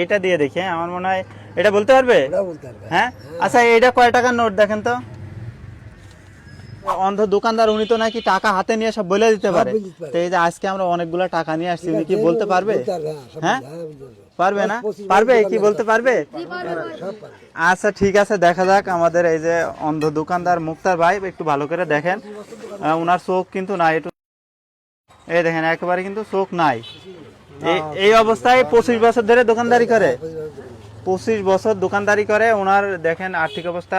এটা দিয়ে দেখি, আমার মনে হয় এটা বলতে পারবে। হ্যাঁ আচ্ছা, এটা কয় টাকার নোট দেখেন তো। অন্ধ দোকানদার উনি তো নাকি টাকা হাতে নিয়ে সব বলে দিতে পারে। তো এই যে আজকে আমরা অনেকগুলো টাকা নিয়ে আসছি, উনি কি বলতে পারবে? হ্যাঁ পারবে না? পারবে কি বলতে পারবে? আচ্ছা ঠিক আছে, দেখা যাক। আমাদের এই যে অন্ধ দোকানদার মুক্তার ভাই, একটু ভালো করে দেখেন, ওনার চোখ কিন্তু নাই, একটু এই দেখেন একেবারে কিন্তু চোখ নাই। এই অবস্থায় 25 বছর ধরে দোকানদারি করে, 25 বছর দোকানদারি করে। ওনার দেখেন আর্থিক অবস্থা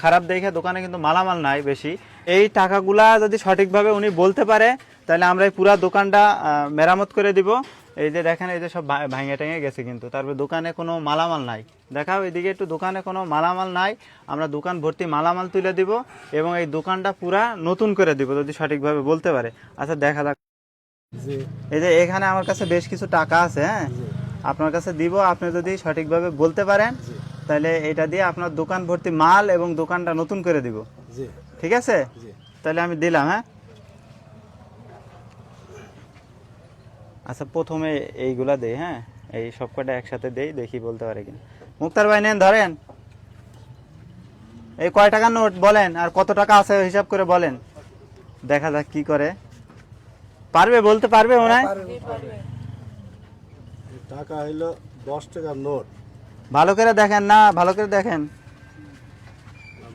খারাপ দেখে দোকানে কিন্তু মালামাল নাই বেশি। এই টাকাগুলা যদি সঠিকভাবে উনি বলতে পারে, তাহলে আমরা এই পুরা দোকানটা মেরামত করে দিব। এই যে দেখেন, এই যে সব ভাঙে টেঙে গেছে, কিন্তু তারপরে দোকানে কোনো মালামাল নাই। দেখাও এদিকে একটু, দোকানে কোনো মালামাল নাই। আমরা দোকান ভর্তি মালামাল তুলে দিব এবং এই দোকানটা পুরা নতুন করে দিব যদি সঠিকভাবে বলতে পারে। আচ্ছা দেখা যাক। এই যে এখানে আমার কাছে বেশ কিছু টাকা আছে, হ্যাঁ আপনার কাছে দিব, আপনি যদি সঠিকভাবে বলতে পারেন তাহলে এটা দিয়ে আপনার দোকান ভর্তি মাল এবং দোকানটা নতুন করে দিব। ঠিক আছে, তাহলে আমি দিলাম। হ্যাঁ আচ্ছা, প্রথমে এইগুলা দেই। হ্যাঁ এই সবকটা একসাথে দেই, দেখি বলতে পারে কিনা। মুক্তার ভাই নেন, ধরেন। এই কয় টাকার নোট বলেন, আর কত টাকা আছে হিসাব করে বলেন, দেখা যাক কি করে। পারবে, বলতে পারবে মনে হয়? টাকা হইলো 10 টাকার নোট। ভালো করে দেখেন না, ভালো করে দেখেন।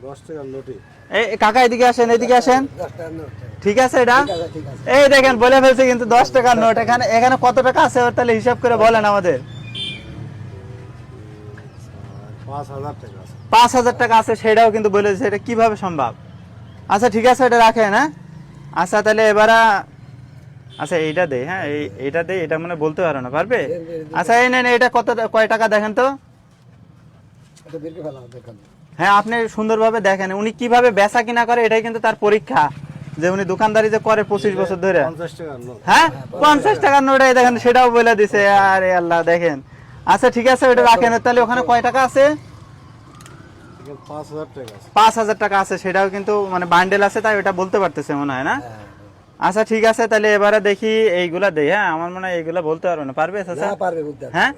10 টাকার নোটই। এই কাকা এদিকে আসেন, এদিকে আসেন। ঠিক আছে, এটা এই দেখেন বলে ফেলছে কিন্তু 10 টাকার নোট। এখানে এখানে কত টাকা আছে তাহলে হিসাব করে বলেন আমাদের। 5000 টাকা আছে। 5000 টাকা আছে, সেটাও কিন্তু বলে দিচ্ছে। এটা কিভাবে সম্ভব? আচ্ছা ঠিক আছে, এটা রাখেন। হ্যাঁ আচ্ছা তাহলে এবার আচ্ছা এইটা দেই। হ্যাঁ এইটা দেই, এটা মানে বলতে পারো না, পারবে? আচ্ছা এই নেন, এটা কত, কয় টাকা দেখেন তো। হ্যাঁ আপনি সুন্দরভাবে দেখেন উনি কিভাবে বেচা কিনা করে, এটাই কিন্তু তার পরীক্ষা, যে উনি দোকানদারি যে করে 25 বছর ধরে। 50 টাকার নোট। হ্ঁ 50 টাকার নোট, দেখেন সেটাও বলে দিছে। আরে আল্লাহ, দেখেন। আচ্ছা ঠিক আছে, ওটা রাখেন। তাহলে ওখানে কয় টাকা আছে? 5000 টাকা আছে। 5000 টাকা আছে, সেটাও কিন্তু মানে বান্ডেল আছে, তাই ওটা বলতে পারতেছে মনে হয় না। আচ্ছা ঠিক আছে, তাহলে এবারে দেখি এইগুলা দেই। হ্যাঁ আমার মনে হয় এইগুলা বলতে পারবে না, পারবে? হ্যাঁ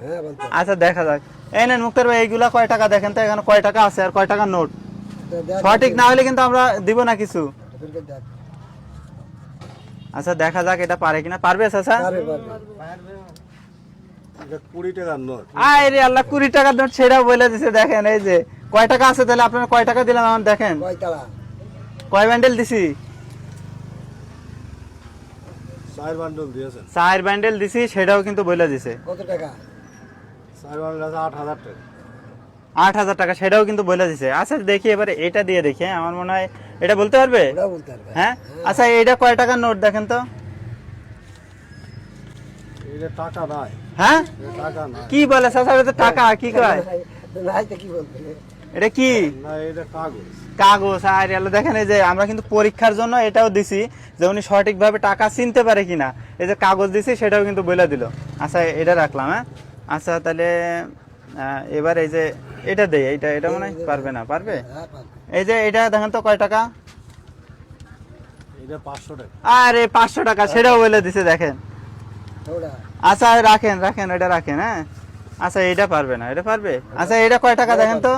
আচ্ছা দেখা যাক। এই নেন মুক্তার ভাই, এইগুলা কয় টাকা দেখেন তো, এখানে কয় টাকা আছে আর কয় টাকার নোট। সঠিক না হলে কিন্তু আমরা দিব না কিছু। আচ্ছা দেখা যাক এটা পারে কিনা। পারবে চাচা? এটা 20 টাকার নোট। আরে আল্লাহ, 20 টাকার নোট, সেটাও বলে দিছে। দেখেন এই যে কয় টাকা আছে, তাহলে আপনারা কয় টাকা দিলাম আমার দেখেন। কয় বান্ডেল দিছি? 4 বান্ডেল দিয়েছেন। 4 বান্ডেল দিছি, সেটাও কিন্তু বলে দিছে। কত টাকা? 4 বান্ডেল আছে 8000 টাকা। 8000 টাকা, সেটাও কিন্তু বলে দিছে। আচ্ছা দেখি এবারে এটা দিয়ে দেখি। আমার মনে হয় এটা বলতে পারবে। হ্যাঁ আচ্ছা, এটা কয় টাকার নোট দেখেন তো। এটা টাকা নাই। হ্যাঁ টাকা নাই। কি বলে চাচা, এটা তো টাকা, কি কয়? এটা কি? না এটা কাগজ। কাগজ। আরে আল্লাহ, দেখেন এই যে আমরা কিন্তু পরীক্ষার জন্য এটাও দিছি, যে উনি সঠিকভাবে টাকা চিনতে পারে কিনা। এই যে কাগজ দিছি, সেটাও কিন্তু বলে দিল। আচ্ছা এটা রাখলাম। হ্যাঁ আচ্ছা তাহলে এবার এই যে এটা দেই, এটা মনে হয় পারবে না। পারবে? এই যে এটা দেখেন তো কয় টাকা। এটা 500 টাকা। আরে 500 টাকা, সেটাও বলে দিছে, দেখেন। আচ্ছা রাখেন রাখেন, এটা রাখেন। হ্যাঁ আচ্ছা এটা পারবে না, এটা পারবে। আচ্ছা এটা কয় টাকা দেখেন তো।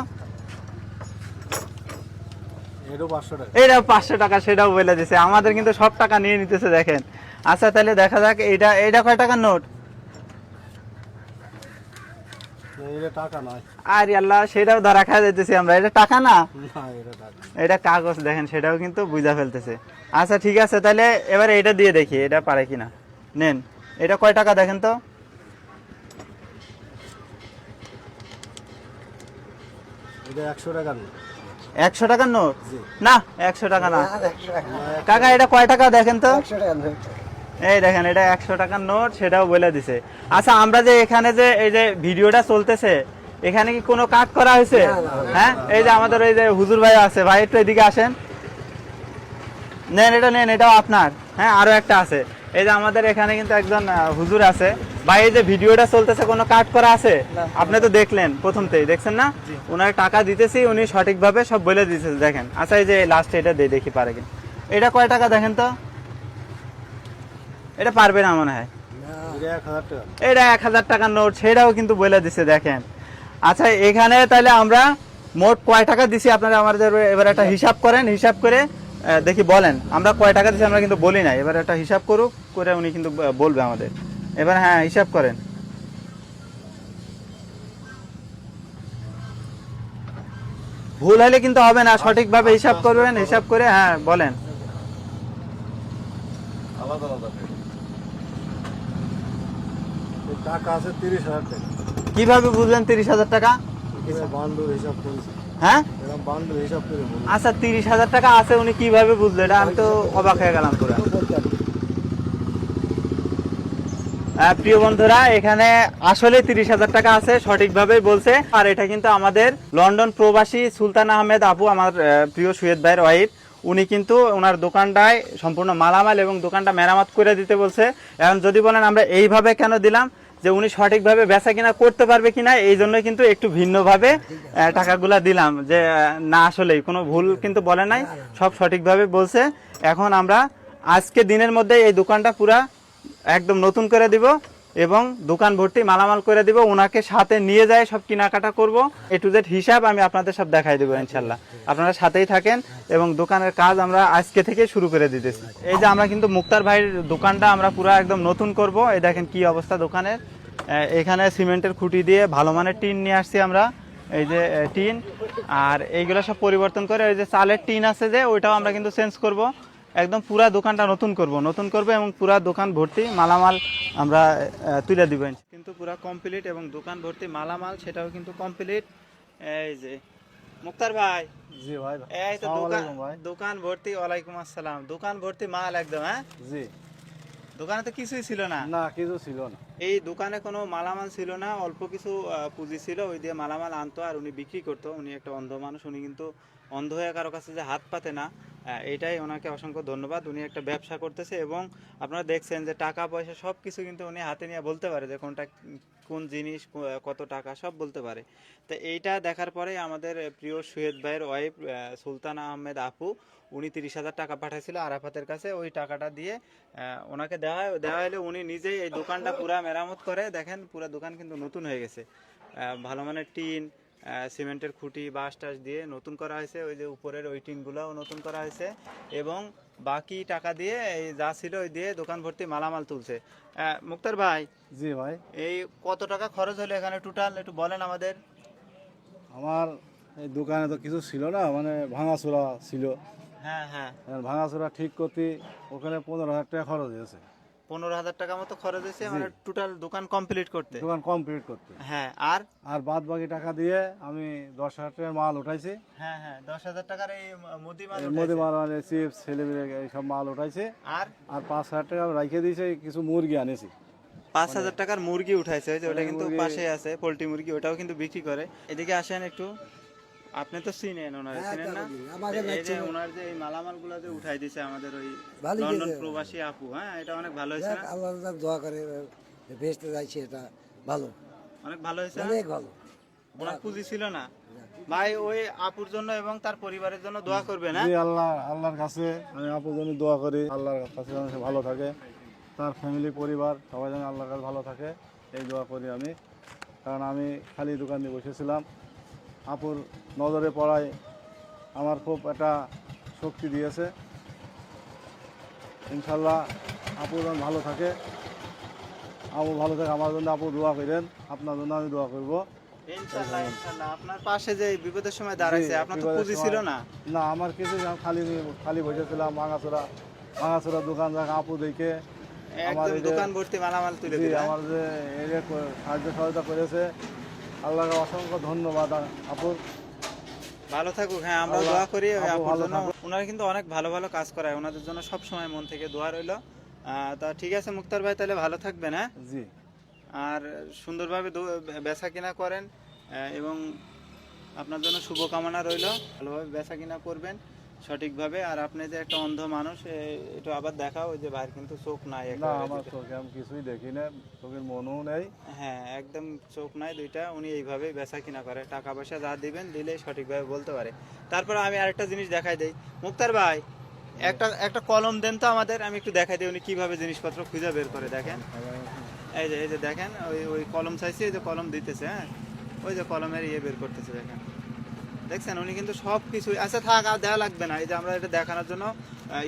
এটা 500 টাকা। এটা 500 টাকা, সেটাও বলে দিছে। আমাদের কিন্তু সব টাকা নিয়ে নিতেছে, দেখেন। আচ্ছা তাহলে দেখা যাক এটা কয় টাকার নোট। এটা টাকা নাই। আরে আল্লাহ, সেটাও ধরা খাওয়া যাইতেছি আমরা। এটা টাকা না, না এটা টাকা। এটা কাগজ, দেখেন সেটাও কিন্তু বুঝা ফেলতেছে। আচ্ছা ঠিক আছে, তাহলে এবারে এটা দিয়ে দেখি এটা পারে কিনা। নেন, এটা কয় টাকা দেখেন তো। এটা 100 টাকার নোট। 100 টাকার নোট না, 100 টাকা না কাকা। এটা কয় টাকা দেখেন তো। এই দেখেন, এটা 100 টাকার নোট, সেটাও বলে দিছে। আচ্ছা আমরা যে এখানে যে এই যে ভিডিওটা চলতেছে, এখানে কি কোনো কাট করা হয়েছে? হ্যাঁ এই যে আমাদের এই যে হুজুর ভাই আছে, ভাই একটু এদিকে আসেন। নেন এটা, নেন, এটাও আপনার। হ্যাঁ আরো একটা আছে। এই যে আমাদের এখানে কিন্তু একজন হুজুর আছে। ভাই এই যে ভিডিওটা চলতেছে, কোনো কাট করা আছে? আপনি তো দেখলেন, প্রথমতেই দেখছেন না। ওনার টাকা দিতেছি, উনি সঠিকভাবে সব বলে দিতেছে, দেখেন। আচ্ছা এই যে লাস্টে এটা দিয়ে দেখি পারে কিনা। এটা কয় টাকা দেখেন তো। এটা পারবে না মনে হয়। এটা 1000 টাকা। এটা 1000 টাকার নোট, সেটাও কিন্তু বলে দিছে দেখেন। আচ্ছা এখানে তাহলে আমরা মোট কয় টাকা দিছি আপনারা আমাদের এবার একটা হিসাব করেন, হিসাব করে দেখি বলেন আমরা কয় টাকা দিছি, আমরা কিন্তু বলি না, এবার একটা হিসাব করুক, করে উনি কিন্তু বলবে আমাদের। এবার হ্যাঁ হিসাব করেন। ভুল হলে কিন্তু হবে না, সঠিকভাবে হিসাব করবেন, হিসাব করে হ্যাঁ বলেন। আলাদা আলাদা এই টাকা আছে 30,000 টাকা। কিভাবে বুঝলেন 30,000 টাকা? এটা বান্ডুল হিসাব করেছি। হ্যাঁ এরকম বান্ডুল হিসাব করে বলি। আচ্ছা 30,000 টাকা আছে, উনি কিভাবে বুঝলো? এটা আমি তো অবাক হয়ে গেলাম পুরো। প্রিয় বন্ধুরা, এখানে আসলে 30,000 টাকা আছে, সঠিকভাবেই বলছে। আর এটা কিন্তু আমাদের লন্ডন প্রবাসী সুলতান আহমেদ আপু, আমার প্রিয় সুয়েদ ভাইয়ের ওয়াইফ। উনি কিন্তু ওনার দোকানটায় সম্পূর্ণ মালামাল এবং দোকানটা মেরামত করে দিতে বলছে। এখন যদি বলেন আমরা এইভাবে কেন দিলাম, যে উনি সঠিকভাবে বেচা কিনা করতে পারবে কিনা, এই জন্য কিন্তু একটু ভিন্নভাবে টাকাগুলা দিলাম। যে না আসলেই কোনো ভুল কিন্তু বলে নাই, সব সঠিকভাবে বলছে। এখন আমরা আজকে দিনের মধ্যে এই দোকানটা পুরা একদম নতুন করে দিব এবং দোকান ভর্তি মালামাল করে দিব। ওনাকে সাথে নিয়ে যায় সব কেনাকাটা করব, এ টু জেড হিসাব আমি আপনাদের সব দেখাই দেবো ইনশাল্লাহ। আপনারা সাথেই থাকেন এবং দোকানের কাজ আমরা আজকে থেকে শুরু করে দিতেছি। এই যে আমরা কিন্তু মুক্তার ভাইয়ের দোকানটা আমরা পুরো একদম নতুন করব। এই দেখেন কি অবস্থা দোকানের। এখানে সিমেন্টের খুঁটি দিয়ে ভালো মানের টিন নিয়ে আসছি আমরা, এই যে টিন, আর এইগুলো সব পরিবর্তন করে ওই যে চালের টিন আছে যে ওইটাও আমরা কিন্তু চেঞ্জ করব। একদম পুরা দোকানটা নতুন করব এবং পুরা দোকান ভর্তি মালামাল আমরা তুলে দিব। কিন্তু পুরা কমপ্লিট এবং দোকান ভর্তি মালামাল সেটাও কিন্তু কমপ্লিট। এই যে মুক্তার ভাই, জি ভাই। এই তো আসসালামু আলাইকুম ভাই। দোকান ভর্তি। ওয়ালাইকুম আসসালাম। দোকান ভর্তি মাল একদম। হ্যাঁ জি। দোকানে তো কিছুই ছিল না। না কিছু ছিল না। এই দোকানে কোনো মালামাল ছিল না, অল্প কিছু পুঁজি ছিল, ওই দিয়ে মালামাল আনতো আর উনি বিক্রি করতো। উনি একটা অন্ধ মানুষ, উনি কিন্তু অন্ধ হয়ে কারো কাছে যে হাত পাতে না, এটাই ওনাকে অসংখ্য ধন্যবাদ। উনি একটা ব্যবসা করতেছে এবং আপনারা দেখছেন যে টাকা পয়সা সব কিছু কিন্তু উনি হাতে নিয়ে বলতে পারে যে কোনটা কোন জিনিস কত টাকা সব বলতে পারে। তো এইটা দেখার পরে আমাদের প্রিয় সুয়েদ ভাইয়ের ওয়াইফ সুলতান আহমেদ আপু, উনি 30,000 টাকা পাঠাইছিল আরাফাতের কাছে। ওই টাকাটা দিয়ে ওনাকে দেওয়া হলে উনি নিজেই এই দোকানটা পুরা মেরামত করে। দেখেন পুরা দোকান কিন্তু নতুন হয়ে গেছে, ভালো মানের টিন, সিমেন্টের খুঁটি বাঁশ টাস দিয়ে নতুন করা হয়েছে। ওই যে উপরের ওই টিনগুলোও নতুন করা হয়েছে এবং বাকি টাকা দিয়ে এই যা ছিল ওই দিয়ে দোকান ভর্তি মালামাল তুলছে। মুক্তার ভাই, জি ভাই। এই কত টাকা খরচ হলো এখানে টোটাল একটু বলেন আমাদের। আমার এই দোকানে তো কিছু ছিল না, মানে ভাঙাচোরা ছিল। হ্যাঁ হ্যাঁ, ভাঙাচোরা ঠিক করতে ওখানে 15,000 টাকা খরচ হয়েছে। 15,000 টাকা মতো খরচ হয়েছে মানে টোটাল দোকান কমপ্লিট করতে। দোকান কমপ্লিট করতে। হ্যাঁ আর বাদ বাকি টাকা দিয়ে আমি 10,000 টাকার মাল উঠাইছি। হ্যাঁ হ্যাঁ, 10,000 টাকার এই মুদি মাল মোদি মাল মানে চিপস ছেলেমেয়ে এইসব মাল উঠাইছে। আর 5,000 টাকা রেখে দিয়েছে, কিছু মুরগি আনেছি। 5,000 টাকার মুরগি উঠাইছে, ওই যে ওটা কিন্তু পাশে আছে পোল্ট্রি মুরগি, ওটাও কিন্তু বিক্রি করে। এদিকে আসেন একটু, আপনি তো চিনেন ওনার, চিনেন না? এই যে ওনার যে এই মালামাল গুলো যে উঠাই দিছে আমাদের ওই লন্ডন প্রবাসী আপু, হ্যাঁ এটা অনেক ভালো হয়েছে না? আল্লাহ দোয়া করে বেচতে যাইছে, এটা ভালো, অনেক ভালো হয়েছে না? অনেক ভালো। ওনার পুঁজি ছিল না ভাই, ওই আপুর জন্য এবং তার পরিবারের জন্য দোয়া করবে না? জি, আল্লাহর কাছে আমি আপুর জন্য দোয়া করি, আল্লাহর কাছে যেন সে ভালো থাকে, তার ফ্যামিলি পরিবার সবাই যেন আল্লাহর কাছে ভালো থাকে, এই দোয়া করি আমি। কারণ আমি খালি দোকান দিয়ে বসেছিলাম, আপুর নজরে পড়ায় আমার খুব একটা শক্তি দিয়েছে। ইনশাল্লাহ আপু যেন ভালো থাকে, আপু ভালো থাকে, আমার জন্য আপু দোয়া করেন, আপনার জন্য আমি দোয়া করবো। ইনশাআল্লাহ ইনশাআল্লাহ। আপনার পাশে যে বিপদের সময় দাঁড়াইছে, আপনার তো পুঁজি ছিল না? না, আমার কিছু খালি বসেছিলাম, ভাঙাচোরা দোকান দেখা আপু দেখে একদম দোকান ভর্তি মালামাল তুলে দিল। আমার যে সাহায্য সহায়তা করেছে, আল্লাহকে অসংখ্য ধন্যবাদ আপুর। ভালো থাকুক। হ্যাঁ আমরা দোয়া করি ওই আপুর জন্য। ওনারা কিন্তু অনেক ভালো ভালো কাজ করায়, ওনাদের জন্য সব সময় মন থেকে দোয়া রইলো। তা ঠিক আছে মুক্তার ভাই, তাহলে ভালো থাকবেন। হ্যাঁ জি। আর সুন্দরভাবে বেচা কিনা করেন এবং আপনার জন্য শুভকামনা রইল। ভালোভাবে বেচা কিনা করবেন সঠিকভাবে। আর আপনি যে একটা অন্ধ মানুষ, একটু আবার দেখাও, ওই যে ভাইয়ের কিন্তু চোখ নাই। না, আমার চোখে আমি কিছুই দেখি না, চোখের মনও নেই। হ্যাঁ একদম চোখ নাই দুইটা। উনি এইভাবেই বেচা কিনা করে, টাকা পয়সা যা দিবেন দিলে সঠিকভাবে বলতে পারে। তারপর আমি আরেকটা জিনিস দেখাই দেই মুক্তার ভাই, একটা কলম দেন তো আমাদের, আমি একটু দেখাই দিই উনি কিভাবে জিনিসপত্র খুঁজে বের করে। দেখেন এই যে দেখেন ওই ওই কলম চাইছে, এই যে কলম দিতেছে, হ্যাঁ ওই যে কলমের ইয়ে বের করতেছে দেখেন, দেখছেন উনি কিন্তু সব কিছু, আচ্ছা থাক আর দেওয়া লাগবে না, এই যে আমরা এটা দেখানোর জন্য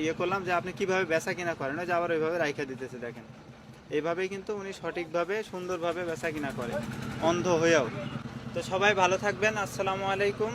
ইয়ে করলাম যে আপনি কিভাবে বেচা কিনা করেন, ওই যে আবার ওইভাবে রাইখা দিতেছে দেখেন, এইভাবেই কিন্তু উনি সঠিকভাবে সুন্দরভাবে বেচা কিনা করে অন্ধ হয়েও। তো সবাই ভালো থাকবেন, আসসালামু আলাইকুম।